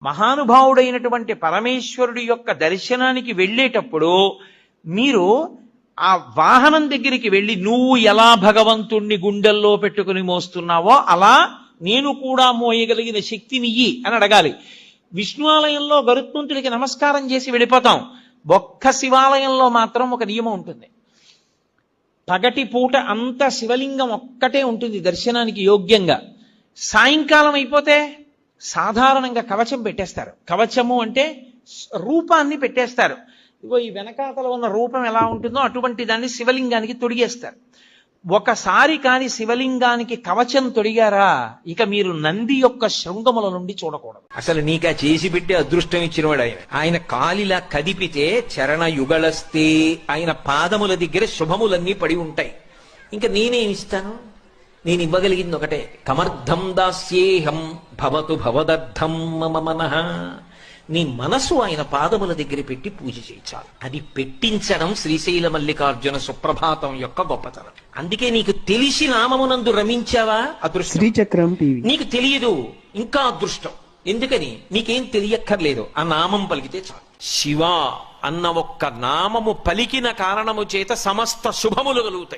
మహానుభావుడైనటువంటి పరమేశ్వరుడి యొక్క దర్శనానికి వెళ్ళేటప్పుడు మీరు ఆ వాహనం దగ్గరికి వెళ్ళి నువ్వు ఎలా భగవంతుణ్ణి గుండెల్లో పెట్టుకుని మోస్తున్నావో అలా నేను కూడా మోయగలిగిన శక్తినియ్యి అని అడగాలి. విష్ణు ఆలయంలో గరుత్మంతుడికి నమస్కారం చేసి వెళ్ళిపోతాం. ఒక్క శివాలయంలో మాత్రం ఒక నియమం ఉంటుంది. పగటి పూట అంత శివలింగం ఒక్కటే ఉంటుంది దర్శనానికి యోగ్యంగా. సాయంకాలం అయిపోతే సాధారణంగా కవచం పెట్టేస్తారు. కవచము అంటే రూపాన్ని పెట్టేస్తారు. ఇగో ఈ వెనకాతల ఉన్న రూపం ఎలా ఉంటుందో అటువంటి దాన్ని శివలింగానికి తొడిగేస్తారు. ఒకసారి కాని శివలింగానికి కవచం తొడిగారా ఇక మీరు నంది యొక్క శృంగముల నుండి చూడకూడదు. అసలు నీకా చేసి పెట్టి అదృష్టం ఇచ్చినవాడు ఆయన. ఆయన కాలిలా కదిపితే చరణ యుగళస్తే ఆయన పాదముల దగ్గర శుభములన్నీ పడి ఉంటాయి. ఇంకా నేనేమిస్తాను? నేను ఇవ్వగలిగింది ఒకటే, కమర్థం దాస్యేహం భవతు భవదర్థం మమ మనః. నీ మనసు ఆయన పాదముల దగ్గర పెట్టి పూజ చేయించాలి. అది పెట్టించడం శ్రీశైల మల్లికార్జున సుప్రభాతం యొక్క గొప్పతనం. అందుకే నీకు తెలిసి నామమునందు రమించావా అదృష్టం. శ్రీచక్రం టీవీ. నీకు తెలియదు ఇంకా అదృష్టం. ఎందుకని? నీకేం తెలియక్కర్లేదు, ఆ నామం పలికితే చాలు. శివ అన్న ఒక్క నామము పలికిన కారణము చేత సమస్త శుభములు కలుగుతాయి.